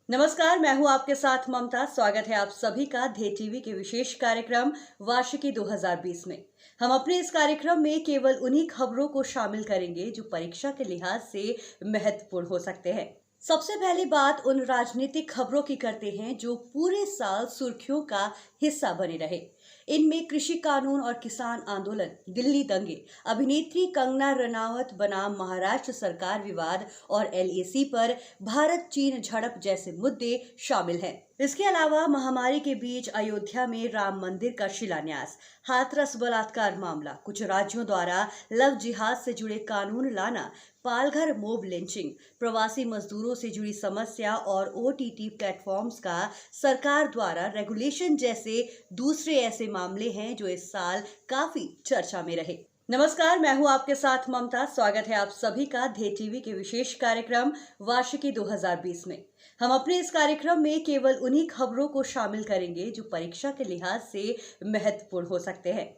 नमस्कार, मैं हूं आपके साथ ममता। स्वागत है आप सभी का धे टीवी के विशेष कार्यक्रम वार्षिकी 2020 में। हम अपने इस कार्यक्रम में केवल उन्हीं खबरों को शामिल करेंगे जो परीक्षा के लिहाज से महत्वपूर्ण हो सकते हैं। सबसे पहली बात उन राजनीतिक खबरों की करते हैं जो पूरे साल सुर्खियों का हिस्सा बने रहे। इनमें कृषि कानून और किसान आंदोलन, दिल्ली दंगे, अभिनेत्री कंगना रनावत बनाम महाराष्ट्र सरकार विवाद और एलएसी पर भारत चीन झड़प जैसे मुद्दे शामिल हैं। इसके अलावा महामारी के बीच अयोध्या में राम मंदिर का शिलान्यास, हाथरस बलात्कार मामला, कुछ राज्यों द्वारा लव जिहाद से जुड़े कानून लाना, पालघर मोब लिंचिंग, प्रवासी मजदूरों से जुड़ी समस्या और ओटीटी प्लेटफॉर्म्स का सरकार द्वारा रेगुलेशन जैसे दूसरे ऐसे मामले हैं जो इस साल काफी चर्चा में रहे। नमस्कार, मैं हूं आपके साथ ममता। स्वागत है आप सभी का धे टीवी के विशेष कार्यक्रम वार्षिकी 2020 में। हम अपने इस कार्यक्रम में केवल उन्हीं खबरों को शामिल करेंगे जो परीक्षा के लिहाज से महत्वपूर्ण हो सकते हैं।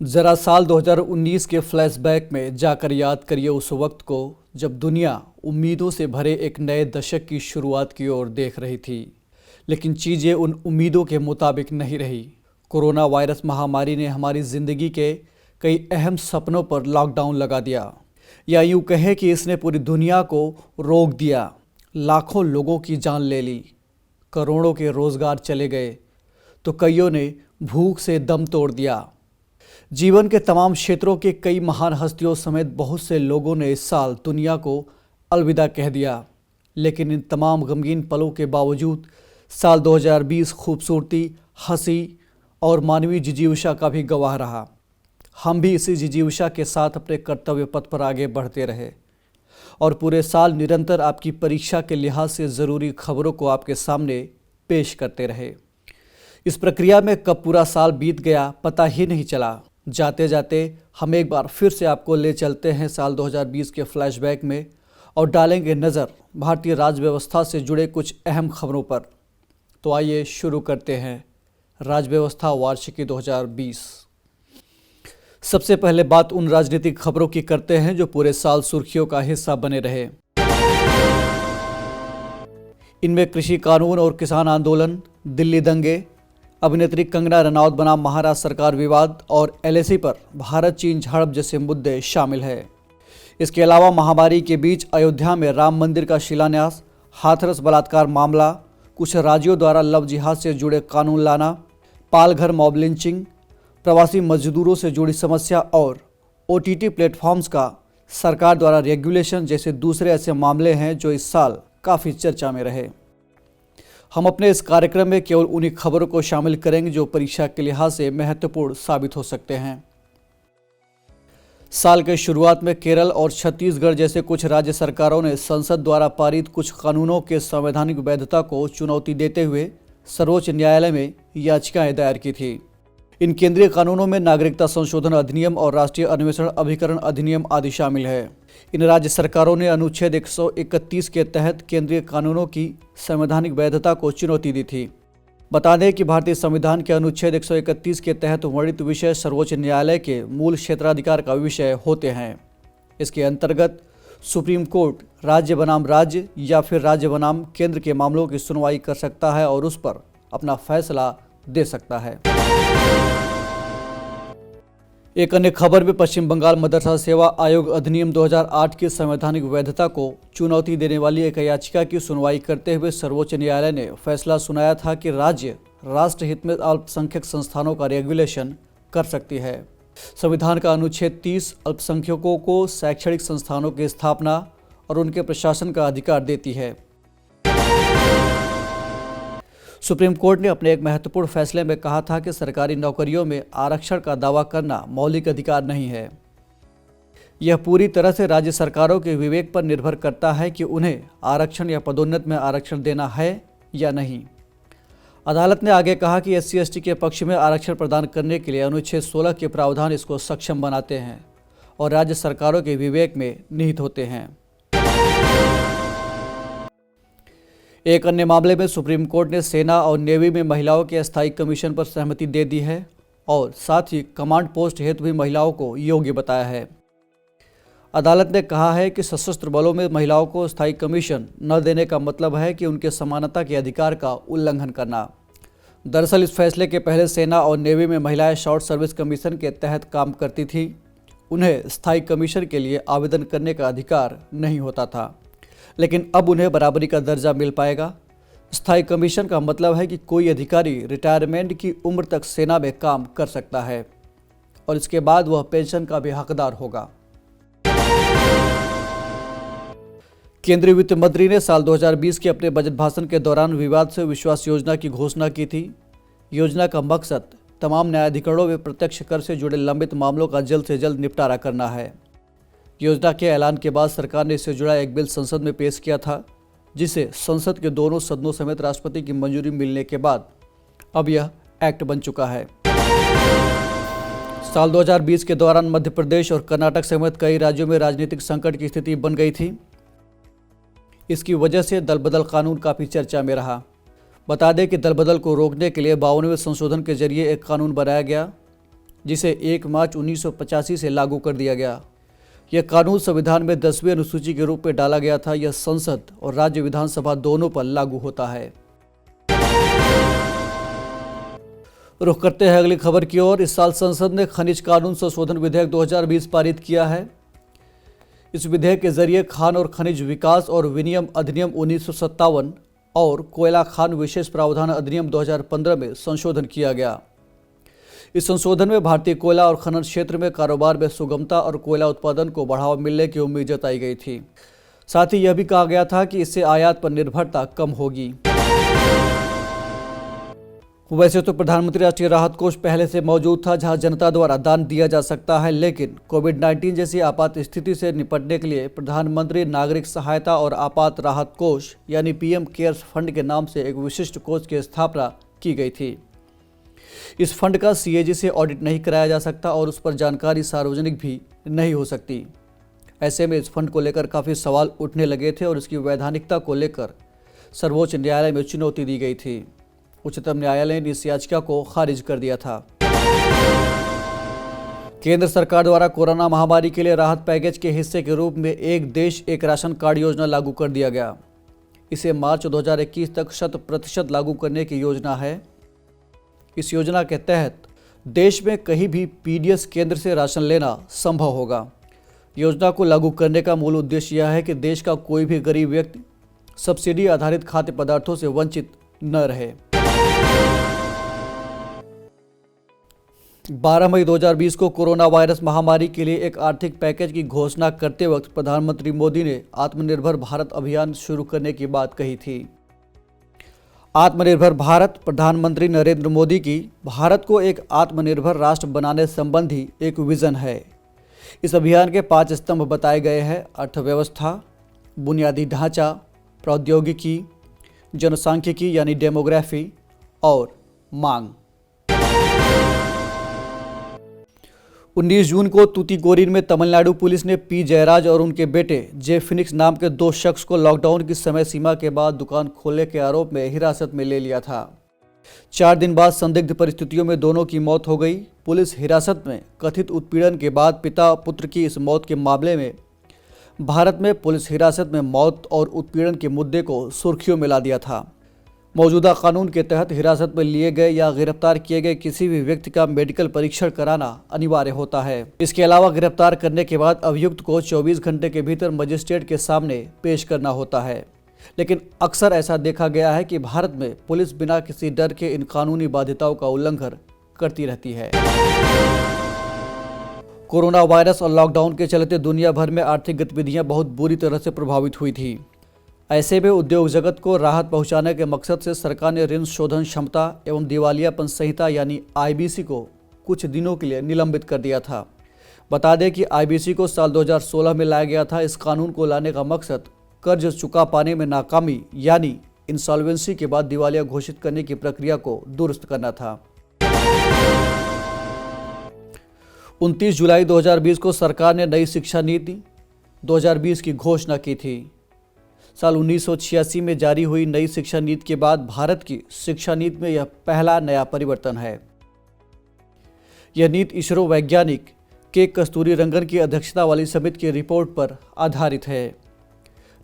जरा साल 2019 के फ्लैशबैक में जाकर याद करिए उस वक्त को जब दुनिया उम्मीदों से भरे एक नए दशक की शुरुआत की ओर देख रही थी, लेकिन चीज़ें उन उम्मीदों के मुताबिक नहीं रही। कोरोना वायरस महामारी ने हमारी ज़िंदगी के कई अहम सपनों पर लॉकडाउन लगा दिया, या यूँ कहें कि इसने पूरी दुनिया को रोक दिया। लाखों लोगों की जान ले ली, करोड़ों के रोज़गार चले गए, तो कईयों ने भूख से दम तोड़ दिया। जीवन के तमाम क्षेत्रों के कई महान हस्तियों समेत बहुत से लोगों ने इस साल दुनिया को अलविदा कह दिया। लेकिन इन तमाम गमगीन पलों के बावजूद साल 2020 खूबसूरती, हंसी और मानवीय जिजीविषा का भी गवाह रहा। हम भी इसी जिजीविषा के साथ अपने कर्तव्य पथ पर आगे बढ़ते रहे और पूरे साल निरंतर आपकी परीक्षा के लिहाज से ज़रूरी खबरों को आपके सामने पेश करते रहे। इस प्रक्रिया में कब पूरा साल बीत गया पता ही नहीं चला। जाते जाते हम एक बार फिर से आपको ले चलते हैं साल 2020 के फ्लैशबैक में और डालेंगे नज़र भारतीय राज्य व्यवस्था से जुड़े कुछ अहम खबरों पर। तो आइए शुरू करते हैं राज्य व्यवस्था वार्षिकी 2020। सबसे पहले बात उन राजनीतिक खबरों की करते हैं जो पूरे साल सुर्खियों का हिस्सा बने रहे। इनमें कृषि कानून और किसान आंदोलन, दिल्ली दंगे, अभिनेत्री कंगना रनावत बनाम महाराष्ट्र सरकार विवाद और एलएसी पर भारत चीन झड़प जैसे मुद्दे शामिल हैं। इसके अलावा महामारी के बीच अयोध्या में राम मंदिर का शिलान्यास, हाथरस बलात्कार मामला, कुछ राज्यों द्वारा लव जिहाद से जुड़े कानून लाना, पालघर मॉब लिंचिंग, प्रवासी मजदूरों से जुड़ी समस्या और ओटीटी प्लेटफॉर्म्स का सरकार द्वारा रेगुलेशन जैसे दूसरे ऐसे मामले हैं जो इस साल काफ़ी चर्चा में रहे। हम अपने इस कार्यक्रम में केवल उन्हीं खबरों को शामिल करेंगे जो परीक्षा के लिहाज से महत्वपूर्ण साबित हो सकते हैं। साल के शुरुआत में केरल और छत्तीसगढ़ जैसे कुछ राज्य सरकारों ने संसद द्वारा पारित कुछ कानूनों के संवैधानिक वैधता को चुनौती देते हुए सर्वोच्च न्यायालय में याचिकाएं दायर की थी। इन केंद्रीय कानूनों में नागरिकता संशोधन अधिनियम और राष्ट्रीय अन्वेषण अभिकरण अधिनियम आदि शामिल है। इन राज्य सरकारों ने अनुच्छेद 131 के तहत केंद्रीय कानूनों की संवैधानिक वैधता को चुनौती दी थी। बता दें कि भारतीय संविधान के अनुच्छेद 131 के तहत वर्णित विषय सर्वोच्च न्यायालय के मूल क्षेत्राधिकार का विषय होते हैं। इसके अंतर्गत सुप्रीम कोर्ट राज्य बनाम राज्य या फिर राज्य बनाम केंद्र के मामलों की सुनवाई कर सकता है और उस पर अपना फैसला दे सकता है। एक अन्य खबर में पश्चिम बंगाल मदरसा सेवा आयोग अधिनियम 2008 की संवैधानिक वैधता को चुनौती देने वाली एक याचिका की सुनवाई करते हुए सर्वोच्च न्यायालय ने फैसला सुनाया था कि राज्य राष्ट्रहित में अल्पसंख्यक संस्थानों का रेगुलेशन कर सकती है। संविधान का अनुच्छेद 30 अल्पसंख्यकों को शैक्षणिक संस्थानों की स्थापना और उनके प्रशासन का अधिकार देती है। सुप्रीम कोर्ट ने अपने एक महत्वपूर्ण फैसले में कहा था कि सरकारी नौकरियों में आरक्षण का दावा करना मौलिक अधिकार नहीं है। यह पूरी तरह से राज्य सरकारों के विवेक पर निर्भर करता है कि उन्हें आरक्षण या पदोन्नति में आरक्षण देना है या नहीं। अदालत ने आगे कहा कि SC/ST के पक्ष में आरक्षण प्रदान करने के लिए अनुच्छेद 16 के प्रावधान इसको सक्षम बनाते हैं और राज्य सरकारों के विवेक में निहित होते हैं। एक अन्य मामले में सुप्रीम कोर्ट ने सेना और नेवी में महिलाओं के अस्थायी कमीशन पर सहमति दे दी है और साथ ही कमांड पोस्ट हेतु भी महिलाओं को योग्य बताया है। अदालत ने कहा है कि सशस्त्र बलों में महिलाओं को स्थायी कमीशन न देने का मतलब है कि उनके समानता के अधिकार का उल्लंघन करना। दरअसल इस फैसले के पहले सेना और नेवी में महिलाएं शॉर्ट सर्विस कमीशन के तहत काम करती थी। उन्हें स्थायी कमीशन के लिए आवेदन करने का अधिकार नहीं होता था, लेकिन अब उन्हें बराबरी का दर्जा मिल पाएगा। स्थायी कमीशन का मतलब है कि कोई अधिकारी रिटायरमेंट की उम्र तक सेना में काम कर सकता है और इसके बाद वह पेंशन का भी हकदार होगा। केंद्रीय वित्त मंत्री ने साल 2020 के अपने बजट भाषण के दौरान विवाद से विश्वास योजना की घोषणा की थी। योजना का मकसद तमाम न्यायाधिकरणों में प्रत्यक्ष कर से जुड़े लंबित मामलों का जल्द से जल्द निपटारा करना है। योजना के ऐलान के बाद सरकार ने इससे जुड़ा एक बिल संसद में पेश किया था, जिसे संसद के दोनों सदनों समेत राष्ट्रपति की मंजूरी मिलने के बाद अब यह एक्ट बन चुका है। साल 2020 के दौरान मध्य प्रदेश और कर्नाटक समेत कई राज्यों में राजनीतिक संकट की स्थिति बन गई थी। इसकी वजह से दल बदल कानून काफ़ी चर्चा में रहा। बता दें कि दल बदल को रोकने के लिए 52वें संशोधन के जरिए एक कानून बनाया गया, जिसे 1 मार्च 1985 से लागू कर दिया गया। यह कानून संविधान में 10वीं अनुसूची के रूप में डाला गया था। यह संसद और राज्य विधानसभा दोनों पर लागू होता है। रुख करते हैं अगली खबर की ओर। इस साल संसद ने खनिज कानून संशोधन विधेयक 2020 पारित किया है। इस विधेयक के जरिए खान और खनिज विकास और विनियम अधिनियम 1957 और कोयला खान विशेष प्रावधान अधिनियम 2015 में संशोधन किया गया। इस संशोधन में भारतीय कोयला और खनन क्षेत्र में कारोबार में सुगमता और कोयला उत्पादन को बढ़ावा मिलने की उम्मीद जताई गई थी। साथ ही यह भी कहा गया था कि इससे आयात पर निर्भरता कम होगी। वैसे तो प्रधानमंत्री राष्ट्रीय राहत कोष पहले से मौजूद था, जहां जनता द्वारा दान दिया जा सकता है, लेकिन कोविड-19 जैसी आपात स्थिति से निपटने के लिए प्रधानमंत्री नागरिक सहायता और आपात राहत कोष यानी पीएम केयर्स फंड के नाम से एक विशिष्ट कोष की स्थापना की गई थी। इस फंड का सीएजी से ऑडिट नहीं कराया जा सकता और उस पर जानकारी सार्वजनिक भी नहीं हो सकती। ऐसे में इस फंड को लेकर काफ़ी सवाल उठने लगे थे और इसकी वैधानिकता को लेकर सर्वोच्च न्यायालय में चुनौती दी गई थी। उच्चतम न्यायालय ने इस याचिका को खारिज कर दिया था। केंद्र सरकार द्वारा कोरोना महामारी के लिए राहत पैकेज के हिस्से के रूप में एक देश एक राशन कार्ड योजना लागू कर दिया गया। इसे मार्च 2021 तक 100% लागू करने की योजना है। इस योजना के तहत देश में कहीं भी पीडीएस केंद्र से राशन लेना संभव होगा। योजना को लागू करने का मूल उद्देश्य यह है कि देश का कोई भी गरीब व्यक्ति सब्सिडी आधारित खाद्य पदार्थों से वंचित न रहे। 12 मई 2020 को कोरोना वायरस महामारी के लिए एक आर्थिक पैकेज की घोषणा करते वक्त प्रधानमंत्री मोदी ने आत्मनिर्भर भारत अभियान शुरू करने की बात कही थी। आत्मनिर्भर भारत प्रधानमंत्री नरेंद्र मोदी की भारत को एक आत्मनिर्भर राष्ट्र बनाने संबंधी एक विजन है। इस अभियान के 5 स्तंभ बताए गए हैं: अर्थव्यवस्था, बुनियादी ढांचा, प्रौद्योगिकी, जनसांख्यिकी यानी डेमोग्राफी और मांग। 19 जून को तूतीकोरिन में तमिलनाडु पुलिस ने पी जयराज और उनके बेटे जे फिनिक्स नाम के 2 शख्स को लॉकडाउन की समय सीमा के बाद दुकान खोलने के आरोप में हिरासत में ले लिया था। 4 दिन बाद संदिग्ध परिस्थितियों में दोनों की मौत हो गई। पुलिस हिरासत में कथित उत्पीड़न के बाद पिता पुत्र की इस मौत के मामले में भारत में पुलिस हिरासत में मौत और उत्पीड़न के मुद्दे को सुर्खियों में ला दिया था। मौजूदा कानून के तहत हिरासत में लिए गए या गिरफ्तार किए गए किसी भी व्यक्ति का मेडिकल परीक्षण कराना अनिवार्य होता है। इसके अलावा गिरफ्तार करने के बाद अभियुक्त को 24 घंटे के भीतर मजिस्ट्रेट के सामने पेश करना होता है। लेकिन अक्सर ऐसा देखा गया है कि भारत में पुलिस बिना किसी डर के इन कानूनी बाध्यताओं का उल्लंघन करती रहती है। कोरोना वायरस और लॉकडाउन के चलते दुनिया भर में आर्थिक गतिविधियां बहुत बुरी तरह से प्रभावित हुई थी। ऐसे में उद्योग जगत को राहत पहुंचाने के मकसद से सरकार ने ऋण शोधन क्षमता एवं दिवालियापन संहिता यानी आईबीसी को कुछ दिनों के लिए निलंबित कर दिया था। बता दें कि आईबीसी को साल 2016 में लाया गया था। इस कानून को लाने का मकसद कर्ज चुका पाने में नाकामी यानी इंसॉल्वेंसी के बाद दिवालिया घोषित करने की प्रक्रिया को दुरुस्त करना था। 29 जुलाई 2020 को सरकार ने नई शिक्षा नीति 2020 की घोषणा की थी। साल 1986 में जारी हुई नई शिक्षा नीति के बाद भारत की शिक्षा नीति में यह पहला नया परिवर्तन है। यह नीति इसरो वैज्ञानिक के कस्तूरीरंगन की अध्यक्षता वाली समिति की रिपोर्ट पर आधारित है।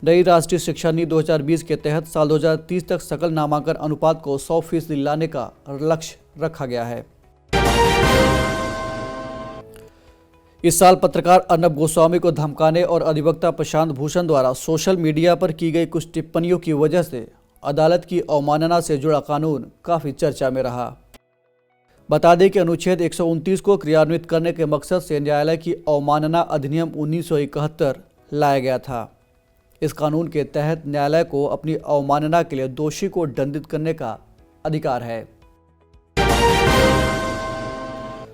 नई राष्ट्रीय शिक्षा नीति 2020 के तहत साल 2030 तक सकल नामांकन अनुपात को 100% लाने का लक्ष्य रखा गया है। इस साल पत्रकार अर्नब गोस्वामी को धमकाने और अधिवक्ता प्रशांत भूषण द्वारा सोशल मीडिया पर की गई कुछ टिप्पणियों की वजह से अदालत की अवमानना से जुड़ा कानून काफ़ी चर्चा में रहा। बता दें कि अनुच्छेद 129 को क्रियान्वित करने के मकसद से न्यायालय की अवमानना अधिनियम 1971 लाया गया था। इस कानून के तहत न्यायालय को अपनी अवमानना के लिए दोषी को दंडित करने का अधिकार है।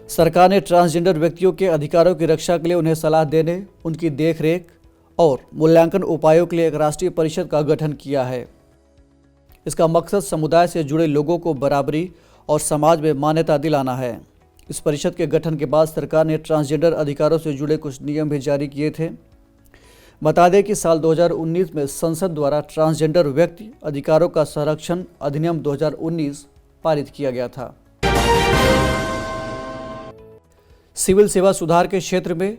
सरकार ने ट्रांसजेंडर व्यक्तियों के अधिकारों की रक्षा के लिए उन्हें सलाह देने, उनकी देखरेख और मूल्यांकन उपायों के लिए एक राष्ट्रीय परिषद का गठन किया है। इसका मकसद समुदाय से जुड़े लोगों को बराबरी और समाज में मान्यता दिलाना है। इस परिषद के गठन के बाद सरकार ने ट्रांसजेंडर अधिकारों से जुड़े कुछ नियम भी जारी किए थे। बता दें कि साल 2019 में संसद द्वारा ट्रांसजेंडर व्यक्ति अधिकारों का संरक्षण अधिनियम 2019 पारित किया गया था। सिविल सेवा सुधार के क्षेत्र में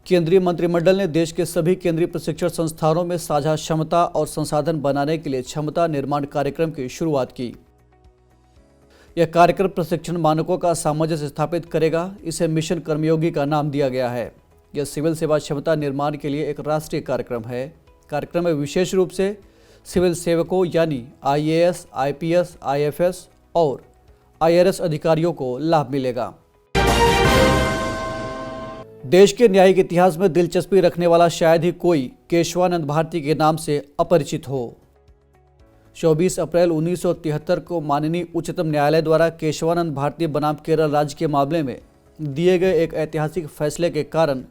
केंद्रीय मंत्रिमंडल ने देश के सभी केंद्रीय प्रशिक्षण संस्थानों में साझा क्षमता और संसाधन बनाने के लिए क्षमता निर्माण कार्यक्रम की शुरुआत की। यह कार्यक्रम प्रशिक्षण मानकों का सामंजस्य स्थापित करेगा। इसे मिशन कर्मयोगी का नाम दिया गया है। यह सिविल सेवा क्षमता निर्माण के लिए एक राष्ट्रीय कार्यक्रम है। कार्यक्रम में विशेष रूप से सिविल सेवकों यानी IAS, IPS, IFS और IRS अधिकारियों को लाभ मिलेगा। देश के न्यायिक इतिहास में दिलचस्पी रखने वाला शायद ही कोई केशवानंद भारती के नाम से अपरिचित हो। 24 अप्रैल 1973 को माननीय उच्चतम न्यायालय द्वारा केशवानंद भारती बनाम केरल राज्य के मामले में दिए गए एक ऐतिहासिक फैसले के कारण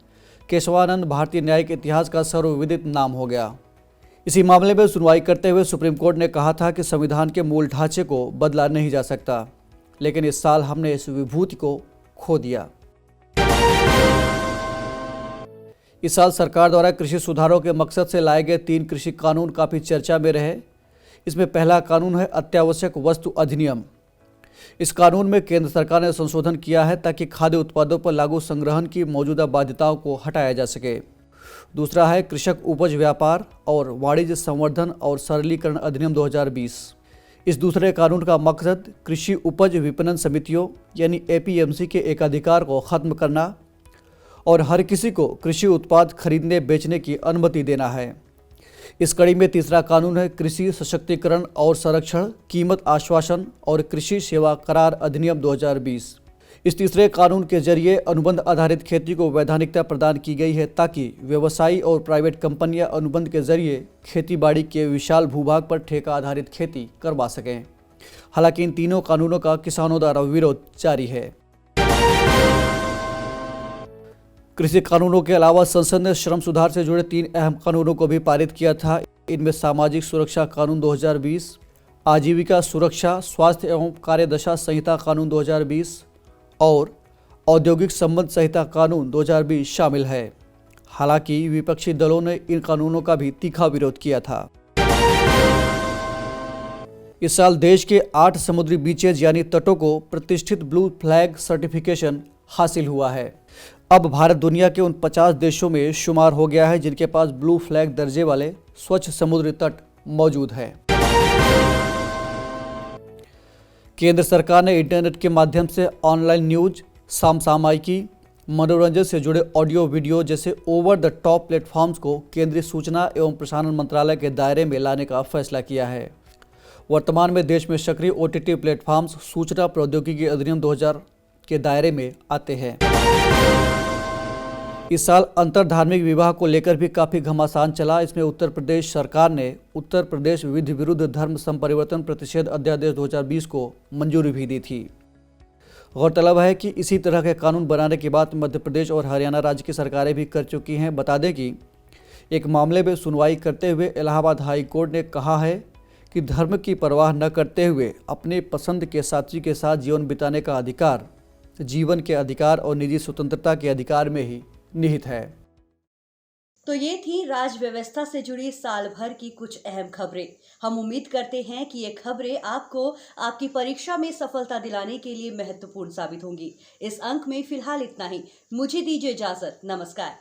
केशवानंद भारती न्यायिक इतिहास का सर्वविदित नाम हो गया। इसी मामले में सुनवाई करते हुए सुप्रीम कोर्ट ने कहा था कि संविधान के मूल ढांचे को बदला नहीं जा सकता, लेकिन इस साल हमने इस विभूति को खो दिया। इस साल सरकार द्वारा कृषि सुधारों के मकसद से लाए गए 3 कृषि कानून काफ़ी चर्चा में रहे। इसमें पहला कानून है अत्यावश्यक वस्तु अधिनियम। इस कानून में केंद्र सरकार ने संशोधन किया है ताकि खाद्य उत्पादों पर लागू संग्रहण की मौजूदा बाध्यताओं को हटाया जा सके। दूसरा है कृषक उपज व्यापार और वाणिज्य संवर्धन और सरलीकरण अधिनियम 2020। इस दूसरे कानून का मकसद कृषि उपज विपणन समितियों यानी APMC के एकाधिकार को खत्म करना और हर किसी को कृषि उत्पाद खरीदने बेचने की अनुमति देना है। इस कड़ी में तीसरा कानून है कृषि सशक्तिकरण और संरक्षण, कीमत आश्वासन और कृषि सेवा करार अधिनियम 2020। इस तीसरे कानून के जरिए अनुबंध आधारित खेती को वैधानिकता प्रदान की गई है ताकि व्यवसायी और प्राइवेट कंपनियां अनुबंध के जरिए खेतीबाड़ी के विशाल भूभाग पर ठेका आधारित खेती करवा सकें। हालांकि इन तीनों कानूनों का किसानों द्वारा विरोध जारी है। कृषि कानूनों के अलावा संसद ने श्रम सुधार से जुड़े 3 अहम कानूनों को भी पारित किया था। इनमें सामाजिक सुरक्षा कानून 2020, आजीविका सुरक्षा, स्वास्थ्य एवं कार्यदशा संहिता कानून 2020 और औद्योगिक संबंध संहिता कानून 2020 शामिल है। हालांकि विपक्षी दलों ने इन कानूनों का भी तीखा विरोध किया था। इस साल देश के 8 समुद्री बीचेज यानी तटों को प्रतिष्ठित ब्लू फ्लैग सर्टिफिकेशन हासिल हुआ है। अब भारत दुनिया के उन 50 देशों में शुमार हो गया है जिनके पास ब्लू फ्लैग दर्जे वाले स्वच्छ समुद्री तट मौजूद है। केंद्र सरकार ने इंटरनेट के माध्यम से ऑनलाइन न्यूज, समसामयिकी, मनोरंजन से जुड़े ऑडियो वीडियो जैसे ओवर द टॉप प्लेटफॉर्म्स को केंद्रीय सूचना एवं प्रसारण मंत्रालय के दायरे में लाने का फैसला किया है। वर्तमान में देश में सक्रिय OTT प्लेटफॉर्म्स सूचना प्रौद्योगिकी अधिनियम 2000 के दायरे में आते हैं। इस साल अंतर धार्मिक विवाह को लेकर भी काफ़ी घमासान चला। इसमें उत्तर प्रदेश सरकार ने उत्तर प्रदेश विधि विरुद्ध धर्म संपरिवर्तन प्रतिषेध अध्यादेश 2020 को मंजूरी भी दी थी। गौरतलब है कि इसी तरह के कानून बनाने की बात मध्य प्रदेश और हरियाणा राज्य की सरकारें भी कर चुकी हैं। बता दें कि एक मामले में सुनवाई करते हुए इलाहाबाद हाई कोर्ट ने कहा है कि धर्म की परवाह न करते हुए अपने पसंद के साथी के साथ जीवन बिताने का अधिकार जीवन के अधिकार और निजी स्वतंत्रता के अधिकार में ही निहित है। तो ये थी राज व्यवस्था से जुड़ी साल भर की कुछ अहम खबरें। हम उम्मीद करते हैं कि ये खबरें आपको आपकी परीक्षा में सफलता दिलाने के लिए महत्वपूर्ण साबित होंगी। इस अंक में फिलहाल इतना ही। मुझे दीजिए इजाजत। नमस्कार।